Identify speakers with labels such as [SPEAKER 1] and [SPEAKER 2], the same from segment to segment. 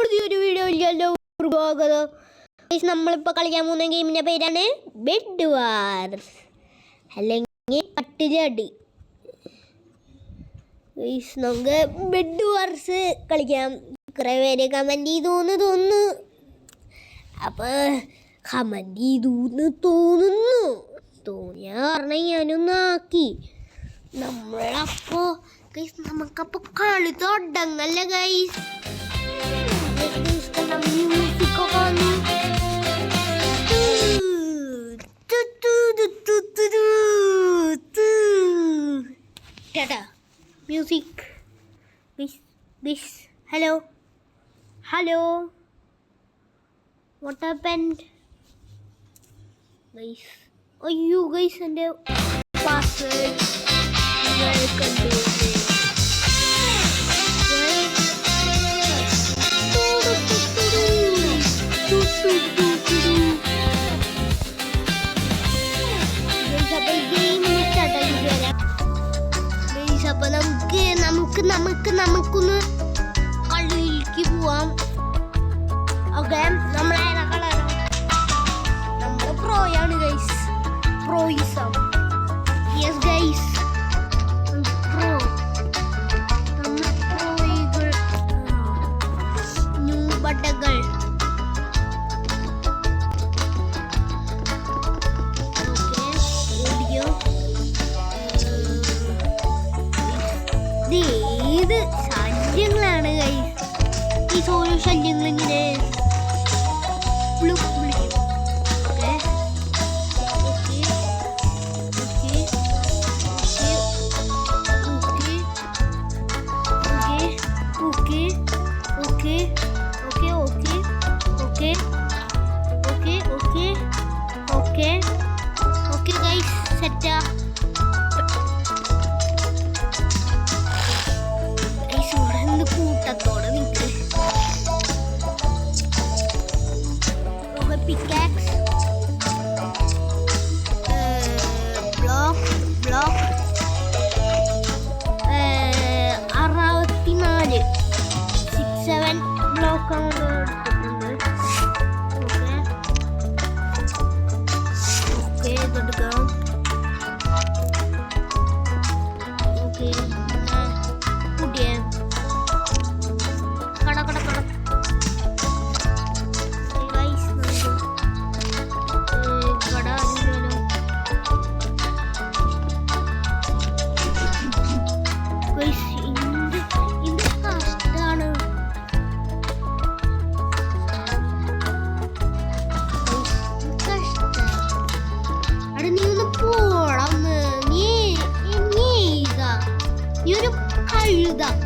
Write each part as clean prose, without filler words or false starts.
[SPEAKER 1] പുതിയൊരു വീഡിയോയിലല്ലോ സ്വാഗതം. നമ്മളിപ്പോൾ കളിക്കാൻ പോകുന്ന ഗെയിമിൻ്റെ പേരാണ് ബെഡ് വാർസ് അല്ലെങ്കിൽ പട്ടിരടി. നമുക്ക് ബെഡ് വാർസ് കളിക്കാം. കുറേ പേര് കമൻറ്റ് ചെയ്തു തോന്നുന്നു. അപ്പോൾ കമൻറ്റ് ചെയ്തു തോന്നിയ കാരണം ഞാനൊന്ന് ആക്കി. നമുക്കപ്പോൾ കളി തുടങ്ങല്ല ഗൈസ്. മ്യൂസിക്കൊക്കെ വന്നു. Music. Hello what happened guys? അയ്യോ ഗൈസ്, എൻ്റെ പാസ്വേഡ് കണ്ടു. അപ്പൊ നമുക്കൊന്ന് കളിയിലേക്ക് പോവാം. ഓക്കെ, നമ്മളേതാ കളർ? നമ്മൾ പ്രോയാണ് ഗൈസ്. പ്രോയിസം. Yes guys, pro. നമ്മൾ പ്രോയികൾ, ന്യൂ ബട്ടകൾ. ഇത് ശല്യങ്ങളാണ് ഗൈസ്. ഈ ഓരോ ശല്യങ്ങൾ ഇങ്ങനെ സെറ്റാ. കൂട്ടത്തോടെ നിൽക്ക്. പിക്കാക്സ്, ബ്ലോക്ക് 64 6-7 ബ്ലോക്കാണ് എടുത്തിട്ടുണ്ട്. ഓക്കെ ഇതെടുക്കാം. ഓക്കെ കൂട്ടിയേ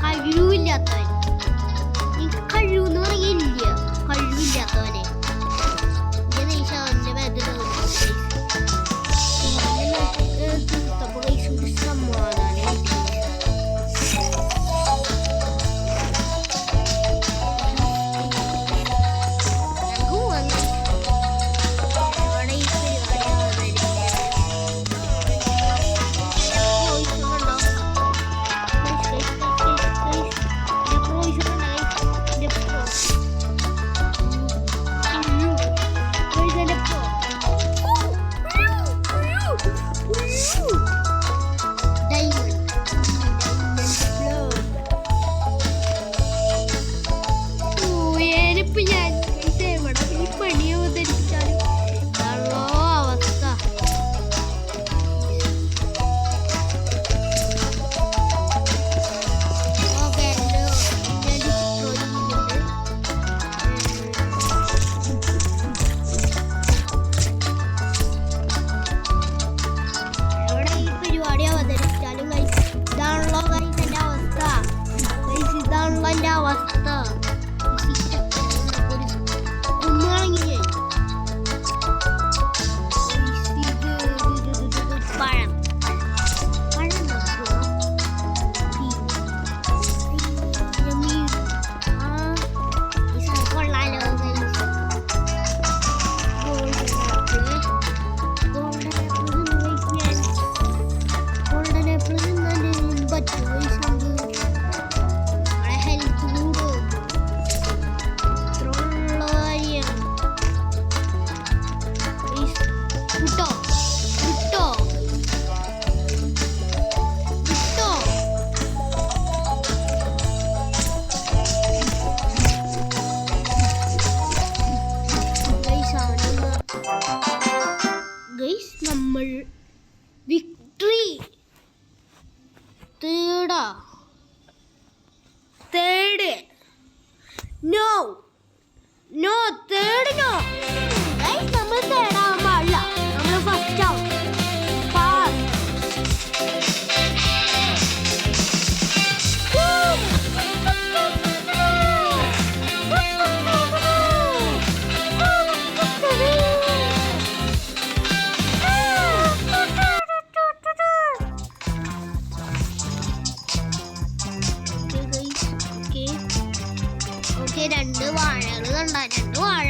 [SPEAKER 1] കഴിവില്ലാത്തവൻ. ഈ കഴിവെന്ന് പറയില്ല, കഴിവില്ലാത്തവനെ. നോ തേർഡ് നോ ഗൈസ് നമ്മൾ തേർഡ് ആവാൻ പാടില്ല നമ്മൾ ഫസ്റ്റ് ആവും രണ്ട് വാഴകൾ കണ്ട രണ്ട് വാഴ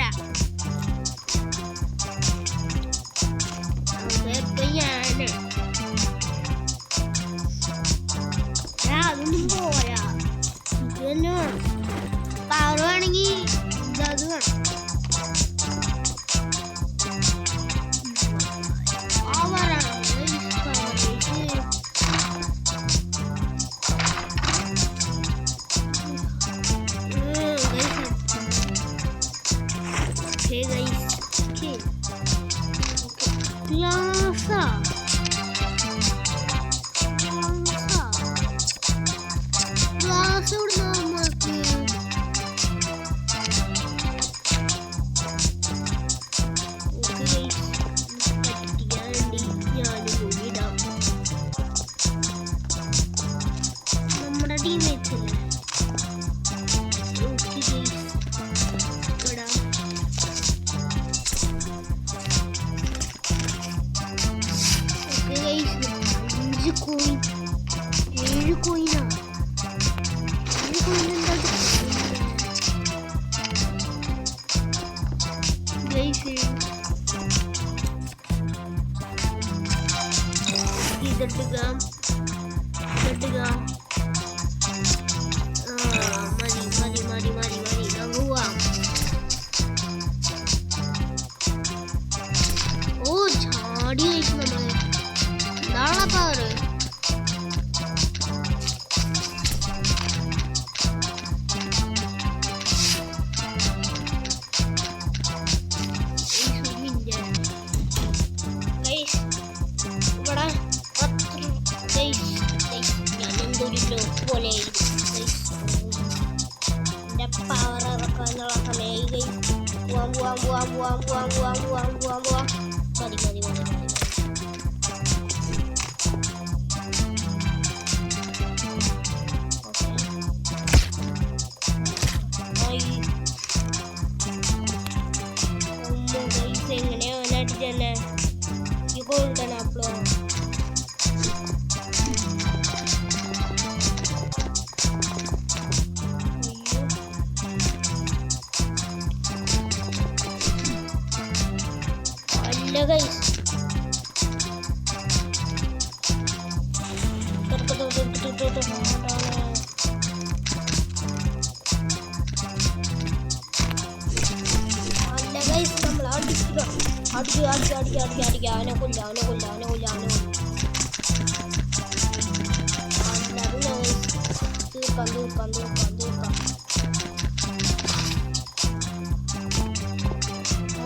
[SPEAKER 1] ഇപ്പൊ ഞാന് അതൊന്നും പോരാ ഇത് തന്നെ വേണം പവർ വേണമെങ്കിൽ ഇതത് വേണം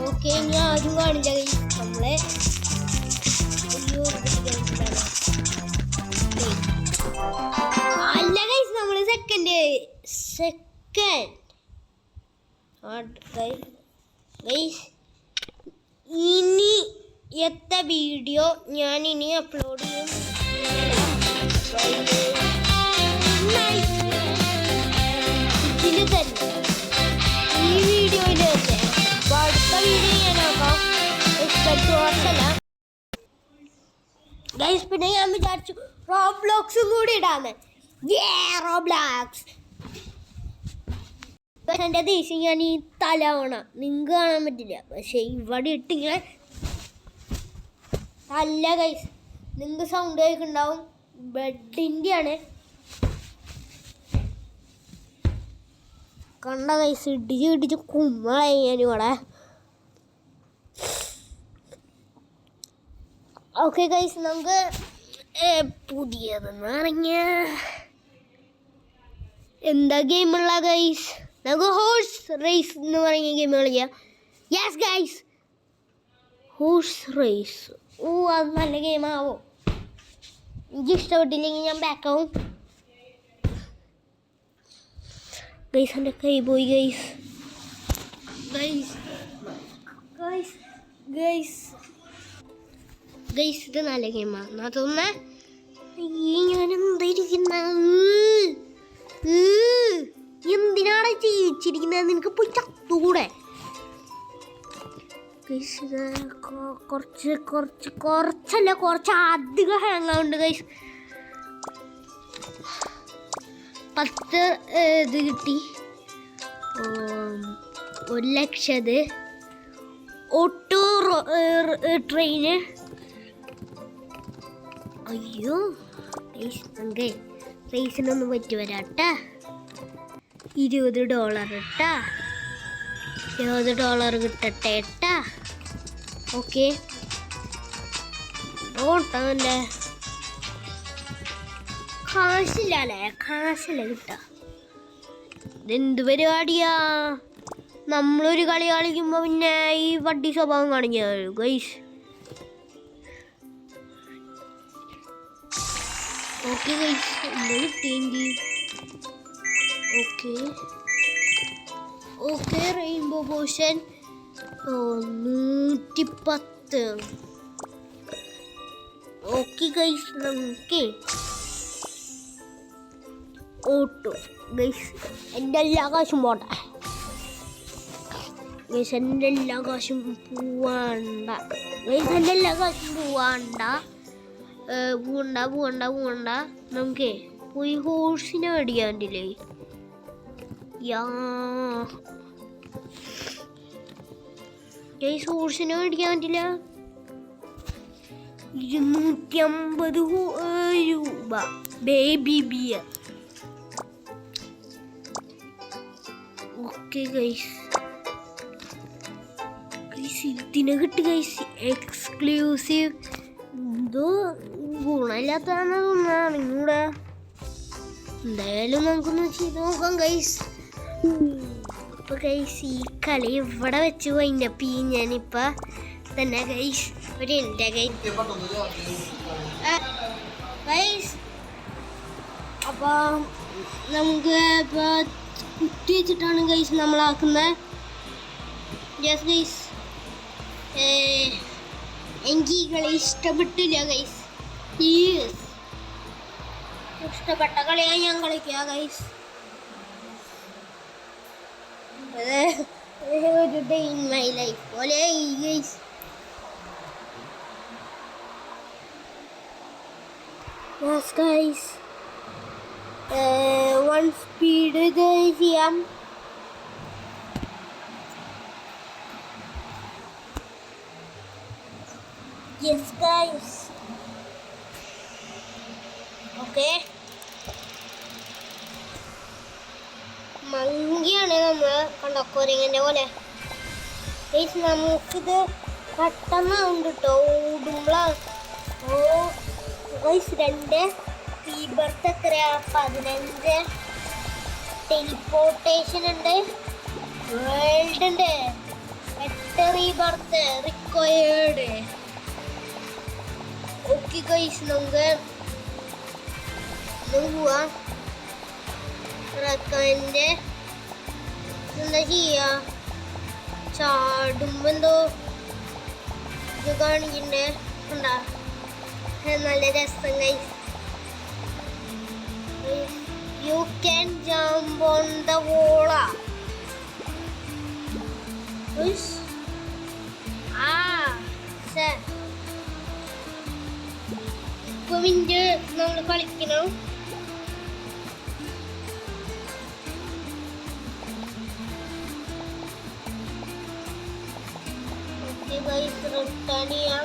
[SPEAKER 1] ഓക്കെ ഞാൻ ആരും കാണില്ല നമ്മളെ അല്ല ഗൈസ് നമ്മള് സെക്കൻഡ് ഗൈസ് ഇനി എത്ത വീഡിയോ ഞാൻ ഇനി അപ്ലോഡ് ചെയ്യും ഇതിൽ തന്നെ ഈ വീഡിയോയിൽ തന്നെ അപ്പോൾ അടുത്ത വീഡിയോ ഞാനാക്കാം എക്സ്പെക്ട് ഗൈസ് പിന്നെ ഞാൻ വിചാരിച്ചു റോബ്ലോക്സും കൂടി ഇടാന്ന് റോബ്ലോക്സ് എൻ്റെ ദേഷ്യം ഞാൻ ഈ തലവണ നിങ്ങൾക്ക് കാണാൻ പറ്റില്ല പക്ഷെ ഇവിടെ ഇട്ടിങ്ങനെ നല്ല ഗൈസ് നിങ്ങൾക്ക് സൗണ്ട് കേൾക്കുന്നുണ്ടാവും ബെഡിൻ്റെ ആണ് കണ്ട ഗൈസ് ഇടിച്ച് കുമ്മളായി ഞാനിവിടെ ഓക്കെ ഗൈസ് നമുക്ക് പുതിയതെന്ന് പറഞ്ഞ എന്താ ഗെയിമുള്ള ഗൈസ് നമുക്ക് ഹോഴ്സ് റേസ് എന്ന് പറഞ്ഞ ഗെയിം കളിക്കാം യെസ് ഗൈസ് ഹോഴ്സ് റേസ് ഓ അത് നല്ല ഗെയിമാവോ എനിക്ക് ഇഷ്ടപ്പെട്ടില്ലെങ്കിൽ ഞാൻ ബാക്കാവും ഗൈസ് എൻ്റെ കൈ പോയി guys guys guys guys guys ഇത് നല്ല ഗെയിമാണ് അതൊന്ന് ഞാൻ എന്തായിരിക്കുന്ന എന്തിനാണ് ജീവിച്ചിരിക്കുന്നത് നിനക്ക് പോയി ചത്തൂടെ ഗൈസ് ഇത് കുറച്ച് അധികം ഹാങ് ആവുന്നുണ്ട് ഗൈസ് 10 ഇത് കിട്ടി 1,00,000 ഓട്ടോ ട്രെയിന് അയ്യോ നമുക്ക് റേസിനൊന്നും പറ്റി വരാട്ടാ $20 ഇട്ടാ $20 കിട്ടട്ടെ ഏട്ടാ ഓക്കെ ഓട്ടല്ലേ കാശില്ല കിട്ടാ ഇതെന്ത് പരിപാടിയാ നമ്മളൊരു കളി കളിക്കുമ്പോ പിന്നെ ഈ വണ്ടി സ്വഭാവം കാണിഞ്ഞ ഗൈസ് ഓക്കെ ഗൈസ് എന്താ കിട്ടിയെങ്കിൽ okay rainbow potion 110 okay guys നമുക്ക് ഓട്ടോ ഗൈസ് എൻ്റെ എല്ലാ കാശും പോട്ടെ ഗൈസ് എൻ്റെ എല്ലാ കാശും പോവണ്ട പോവണ്ട നമുക്ക് പോയി ഹോഴ്സിനെ മേടിക്കാണ്ടില്ലേ ഗൈസ് ഹോഴ്സിനെ മേടിക്കാൻ പറ്റില്ല 250 രൂപ ബേബി ബിയർ ഓക്കെ ഗൈസ് ഇതിനെ കിട്ടി ഗൈസ് എക്സ്ക്ലൂസീവ് എന്തോ ഗുണമില്ലാത്തതാണ് തോന്നാണ് ഇങ്ങൂടെ എന്തായാലും നമുക്കൊന്ന് ചെയ്ത് നോക്കാം ഗൈസ് അപ്പോൾ ഗൈസ് ഈ കളി ഇവിടെ വെച്ച് വൈൻഡപ്പ് ചെയ്യും ഞാനിപ്പോൾ തന്നെ ഗൈസ് ഒരു എൻ്റെ ഗൈസ് അപ്പോൾ നമുക്ക് ഇപ്പോൾ കുത്തി വെച്ചിട്ടാണ് ഗൈസ് നമ്മളാക്കുന്നത് യെസ് ഗൈസ് എനിക്ക് ഈ കളി ഇഷ്ടപ്പെട്ടില്ല ഗൈസ് ഇഷ്ടപ്പെട്ട കളിയാണ് ഞാൻ കളിക്കുക ഗൈസ് ഒരു ഡേ ഇൻ മൈ ലൈഫ് പോലെ ഗൈസ് യെസ് ഗൈസ് 1 സ്പീഡ് ചെയ്യാം യെസ് ഗൈസ് ഓക്കെ മങ്കിയാണ് നമ്മൾ കണ്ടോ കുരങ്ങൻ്റെ പോലെ ഗൈസ് നമുക്കിത് പെട്ടെന്നാവുണ്ട് കേട്ടോ ഓടുമ്പോഴാണ് ഓ ഗൈസ് 2 ബർത്ത് എത്രയാ 15 ടെലിപ്പോർട്ടേഷൻ ഉണ്ട് വേൾഡ് ഉണ്ട് 8 റീബർത്ത് റിക്വയർഡ് ഓക്കെ ഗൈസ് നമുക്ക് പോവാം റക്കൻ്റെ എന്താ ചെയ്യാ ചാടുമ്പോ എന്തോ ഇത് കാണിക്കണ്ടേ ഉണ്ടാ നല്ല രസം guys you can jump on the wall ഇപ്പൊ മിന്റ് നമ്മൾ കളിക്കണം ഓക്കെ ഗൈസ് റിട്ടേൺ ചെയ്യാം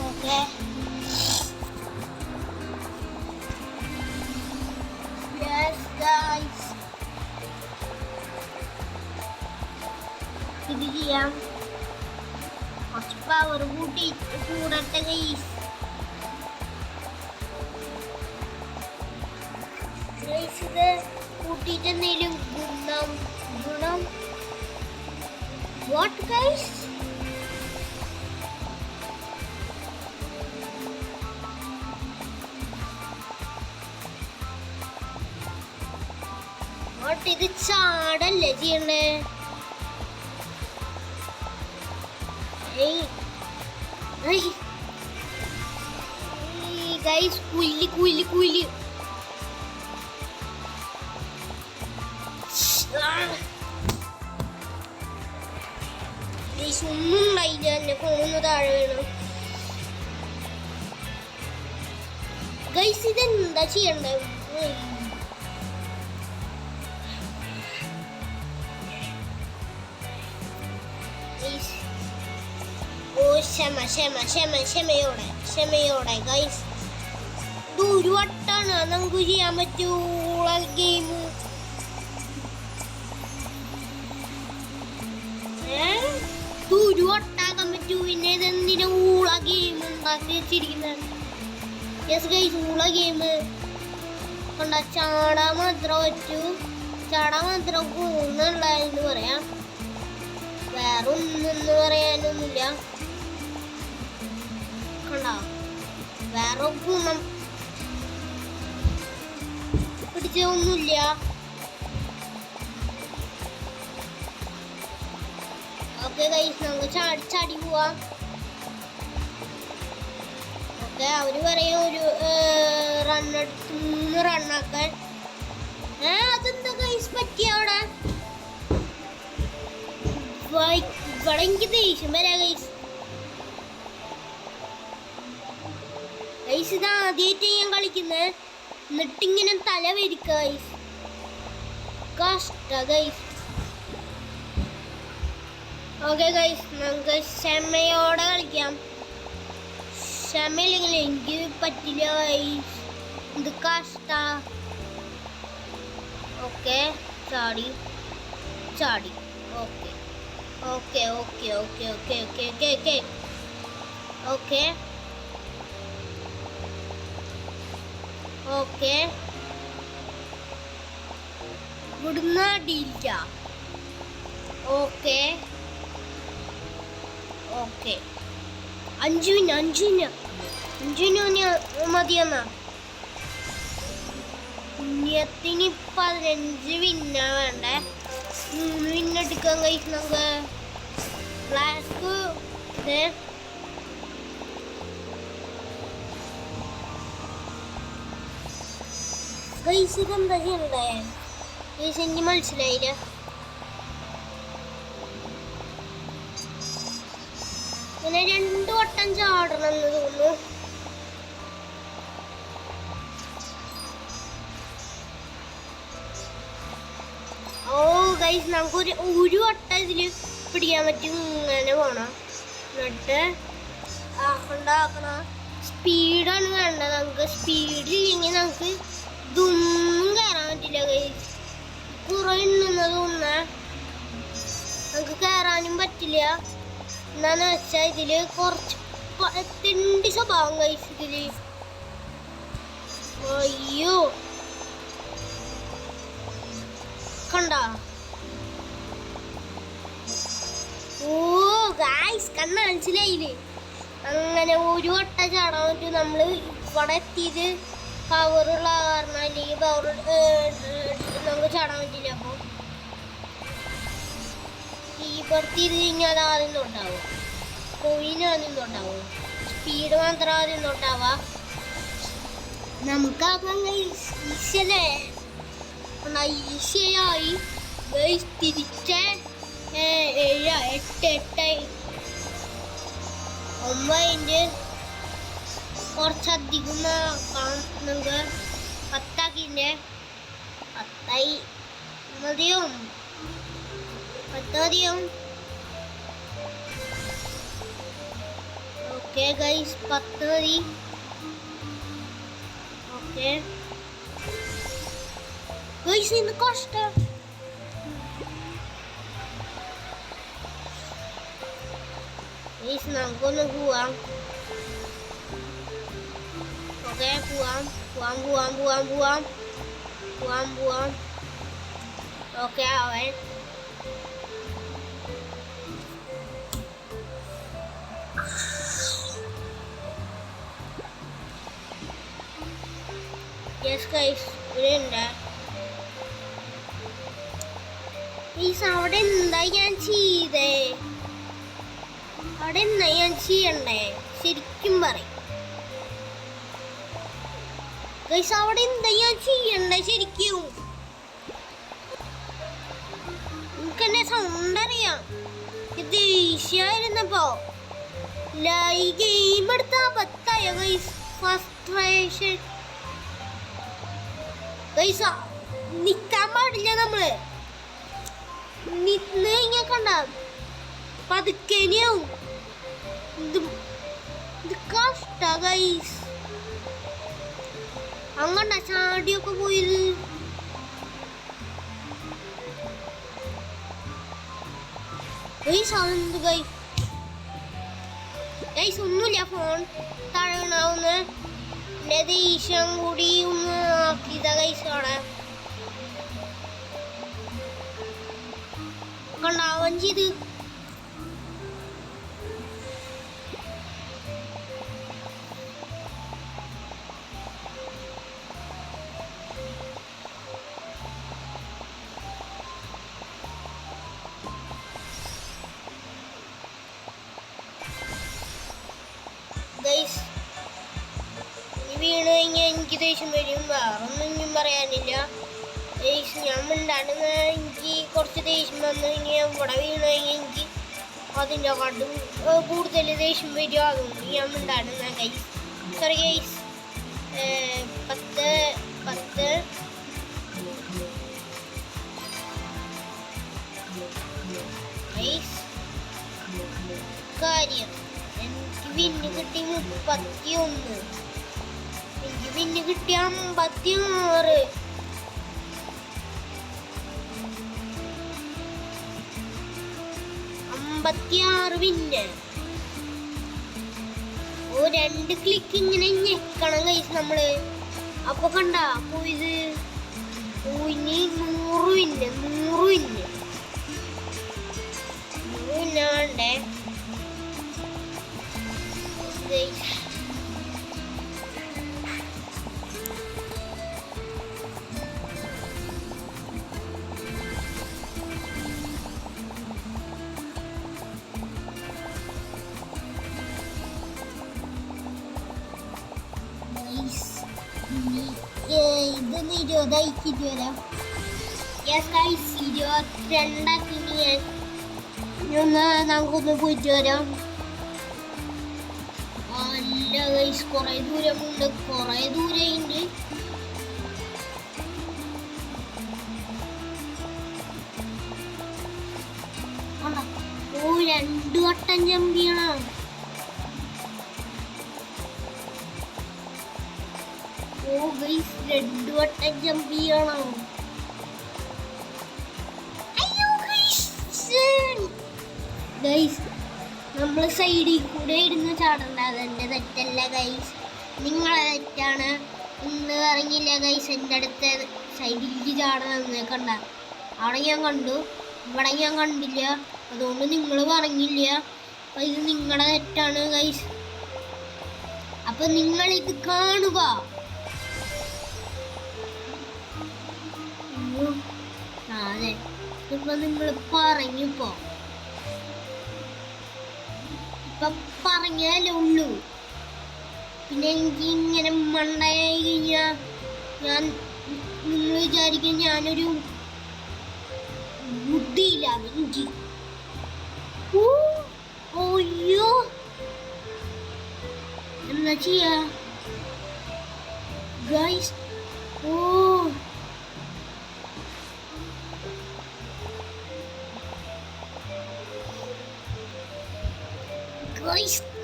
[SPEAKER 1] ഓക്കെ യെസ് ഗൈസ് ഇത് ചെയ്യാം കുറച്ച് പവർ കൂടട്ടെ ഗൈസ് ഇത് കൂട്ടിയിട്ട് എന്തെങ്കിലും ഗുണം വാട്ട് ഗൈസ് ഇത് ചാടല്ലേ ചെയ്യണ്ടേ? ഗൈസ് കുയില് കുയില് കുയില് ഒന്നും ഉണ്ടായില്ല. എന്നെ ഫോണൊന്ന് താഴെ വീണു. ഗൈസ് ഇതെന്താ ചെയ്യണ്ടേ? ഓ ക്ഷമയോടെ ഗൈസ്. ഇത് ഒരു വട്ടാണ് നമുക്ക് ചെയ്യാൻ പറ്റൂള്ള ഗെയിം. ഒരു വട്ടാക്കാൻ പറ്റൂ. പിന്നെ ഇതെന്തിനാ ഊള ഗെയിം ഉണ്ടാക്കി വെച്ചിരിക്കുന്നത്? യെസ് ഗൈസ്, ഊള ഗെയിം കണ്ട. ചാടാൻ മാത്രം പറ്റൂ. ചാടാൻ മാത്രം കൂന്നുള്ളതെന്ന് പറയാം. വേറെ ഒന്നെന്ന് പറയാനൊന്നുമില്ല. കണ്ട, വേറെ ഗുണം പിടിച്ച ഒന്നുമില്ല. ഓക്കെ ഗൈസ്, നമുക്ക് ചാടി പോവാം. ഓക്കെ, അവര് പറയാം ഒരു റണ്ണെടുത്ത് 3 റണ്ണാക്കാൻ. അതെന്താ ഗൈസ് പറ്റിയ അവിടെ? ഇവിടെ എനിക്ക് ദേഷ്യം വരാ ഗൈസ്. ഗൈസ് ഇത് ആദ്യമായിട്ട് ഞാൻ കളിക്കുന്നത്. എന്നിട്ടിങ്ങനെ തല വരിക്ക ഗൈസ്. കഷ്ട ഗൈസ്. ഓക്കെ ഗൈസ്, നമുക്ക് ക്ഷമയോടെ കളിക്കാം. ക്ഷമയില്ലെങ്കിൽ എനിക്ക് പറ്റില്ല ഗൈസ്. ഇത് കഷ്ട. ഓക്കെ, ചാടി ചാടി. Okay okay okay okay okay okay okay okay okay okay ഇവിടുന്ന് അടിയില്ല. ഓക്കെ ഓക്കെ 5 മിനിറ്റ് മതിയെന്നാ. പുണ്യത്തിന് 15 വിന്ന വേണ്ടേ? 3 വിന്ന എടുക്കാൻ കഴിയും നമുക്ക്. ഫ്ലാസ്ക് ഇതെന്താ ചെയ്യണ്ടേ? എനിക്ക് മനസ്സിലായില്ല. ഇങ്ങനെ 2 വട്ടം ചാടണം എന്ന് തോന്നുന്നു. ഓ ഗൈസ്, നമുക്ക് ഒരു വട്ടം ഇതില് പിടിക്കാൻ പറ്റും. ഇങ്ങനെ പോണം. എന്നിട്ട് ആക്കണ സ്പീഡാണ് വേണ്ടത്. നമുക്ക് സ്പീഡ് ഇല്ലെങ്കിൽ നമുക്ക് ഇതൊന്നും കയറാൻ പറ്റില്ല ഗൈസ്. കുറേ ഉണ്ടെന്ന് തോന്നുന്ന നമുക്ക് കയറാനും പറ്റില്ല. എന്താന്ന് വെച്ചാൽ ഇതില് കുറച്ച് തിണ്ടി സ്വഭാവം ഗൈസ് ഇതില്. അയ്യോ കണ്ട. ഓ ഗൈസ്, കണ്ണ മനസ്സിലായില്ലേ? അങ്ങനെ ഒരു വട്ട ചാടാൻ പറ്റും. നമ്മള് ഇവിടെ എത്തിയത് പവറുള്ള കാരണം, അല്ലെങ്കിൽ പവർ നമുക്ക് ചാടാൻ പറ്റില്ല. അപ്പോൾ ഈ പുറത്ത് ചെയ്ത് കഴിഞ്ഞാൽ അത് ആദ്യം തൊട്ടാവും. കോയിന് ആദ്യം തൊട്ടാവും. സ്പീഡ് മാത്രം ആദ്യം തൊട്ടാവാ. നമുക്കാക്കാൻ ഈശല്ലേ ഈശയായി തിരിച്ച് 7 8 8 9 കുറച്ചധികം നമുക്ക് 10 ആക്കിൻ്റെ 10 മതിയോ? 10 മതിയോ? ഓക്കെ ഗൈസ്, 10 മതി. ഓക്കെ ഗൈസ്, ഇന്ന് കഷ്ടം. ഗൈസ്, നമുക്കൊന്ന് പോവാം. ഓക്കെ, പോവാം. ഓക്കെ അവൻ യെസ് ഗൈസ്, ഇവിടെ ഉണ്ട്. ഗൈസ് അവിടെ എന്താ ഞാൻ ചെയ്തേ? അവിടെ എന്താ ഞാൻ ചെയ്യണ്ടേ? ശരിക്കും പറയും ഗൈസ്, അവിടെ എന്താ ഞാൻ ചെയ്യണ്ടേ ശരിക്കും? എനിക്കെന്നെ സൗണ്ട് അറിയാം. ദേഷ്യായിരുന്നപ്പോ ഈ ഗെയിം എടുത്ത അബദ്ധായോ ഗൈസ്? Frustration guys. നിക്കാൻ പാടില്ല നമ്മള്. നിന്ന് കഴിഞ്ഞാൽ കണ്ട പതുക്കനെയാവും. ഇത് കഷ്ട ഗൈസ്. അങ്ങണ്ട ചാടിയൊക്കെ പോയത്. ഗൈസ് ഗൈസ് ഒന്നുമില്ല, ഫോൺ താഴെണ്ണാവുന്ന എൻ്റെ ദേഷ്യം കൂടി ഒന്ന് ആക്കിയതാ ഗൈസ്. അവിടെ കണ്ടാവൻ ചെയ്ത്. ഗൈസ് വീണ് കഴിഞ്ഞാൽ എനിക്ക് ദേഷ്യം വരും. വേറൊന്നും പറയാനില്ല ഗൈസ്. ഞാൻ മിണ്ടാടുന്ന എനിക്ക് കുറച്ച് ദേഷ്യം വന്നു കഴിഞ്ഞാൽ ഇവിടെ വീണ് കഴിഞ്ഞാൽ എനിക്ക് അതിൻ്റെ കണ്ടും കൂടുതൽ ദേഷ്യം വരും. അതുകൊണ്ട് ഞാൻ മിണ്ടാടുന്ന ഗൈസ്. Sorry guys. 10 ഗൈസ്. കാര്യം എനിക്ക് വിന്ന് കിട്ടി 31. എനിക്ക് വിന്ന് കിട്ടി 56. വിന്ന്. 2 ക്ലിക്ക് ഇങ്ങനെ ഞെക്കണം ഗൈസ് നമ്മള്. അപ്പൊ കണ്ട പോയത്. ഇനി 100 വിന്ന്. 100 വിന്നാണ്ടേ ഗൈസ്. ഇതൊന്ന് 20 വരാം. 22 നമുക്കൊന്ന് പോയിട്ട് വരാം. അല്ല ഗൈസ്, കുറെ ദൂരമുണ്ട്. കുറെ ദൂരമുണ്ട്. ഓ 2 വട്ടം ജമ്പ് ചെയ്യണം. ഓ ഗൈസ് 2 വട്ടം ജമ്പ് ചെയ്യണം. ഗൈസ് നമ്മൾ സൈഡിൽ കൂടെ ഇരുന്ന് ചാടണ്ട. അതെൻ്റെ തെറ്റല്ല ഗൈസ്, നിങ്ങളെ തെറ്റാണ്. ഇന്ന് അറിഞ്ഞില്ല ഗൈസ് എൻ്റെ അടുത്ത് സൈഡിലേക്ക് ചാടണമെന്ന്. കണ്ട അവിടെ ഞാൻ കണ്ടു, ഇവിടെ ഞാൻ കണ്ടില്ല. അതുകൊണ്ട് നിങ്ങൾ പറഞ്ഞില്ല. അപ്പം ഇത് നിങ്ങളുടെ തെറ്റാണ് ഗൈസ്. അപ്പം നിങ്ങളിത് കാണുക. അതെ, ഇപ്പം നിങ്ങൾ പറഞ്ഞിപ്പോ പറഞ്ഞാലേ ഉള്ളൂ. പിന്നെ എനിക്ക് ഇങ്ങനെ മണ്ടയായി കഴിഞ്ഞാൽ നിങ്ങൾ വിചാരിക്കും ഞാനൊരു ബുദ്ധിയില്ല എനിക്ക്. ഓയ്യോ എന്താ ചെയ്യാ ഗൈസ്? ഓ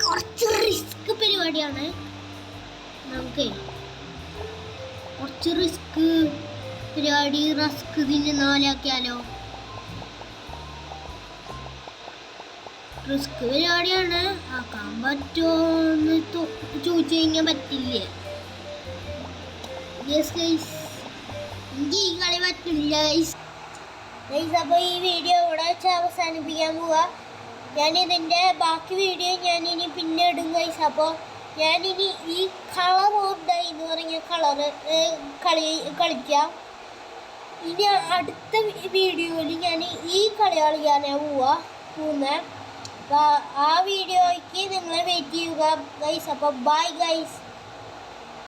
[SPEAKER 1] കുറച്ച് റിസ്ക് പരിപാടിയാണ്. നമുക്ക് കുറച്ച് റിസ്ക് പരിപാടി. റിസ്ക് ഇതിന് 4 ആക്കിയാലോ? റിസ്ക് പരിപാടിയാണ്. ആക്കാൻ പറ്റുമോന്ന് ചോദിച്ചു കഴിഞ്ഞാൽ പറ്റില്ല. യെസ് ഗൈസ്, എനിക്ക് ഈ കളി പറ്റില്ല ഗൈസ്. അപ്പോൾ ഈ വീഡിയോ ഇവിടെ വെച്ച് അവസാനിപ്പിക്കാൻ പോവാ. ഞാനിതിൻ്റെ ബാക്കി വീഡിയോ ഞാനിനി പിന്നെ ഇടും ഗൈസ്. അപ്പോൾ ഞാനിനി ഈ കളർ ഓഫ് ഡൈ എന്ന് പറഞ്ഞ കളറ് കളിക്കാം. ഇനി അടുത്ത വീഡിയോയിൽ ഞാൻ ഈ കളി കളിക്കാനാണ് പോകുന്നത്. അപ്പോൾ ആ വീഡിയോയ്ക്ക് നിങ്ങൾ വെയിറ്റ് ചെയ്യുക ഗൈസ്. അപ്പോൾ ബൈ ഗൈസ്.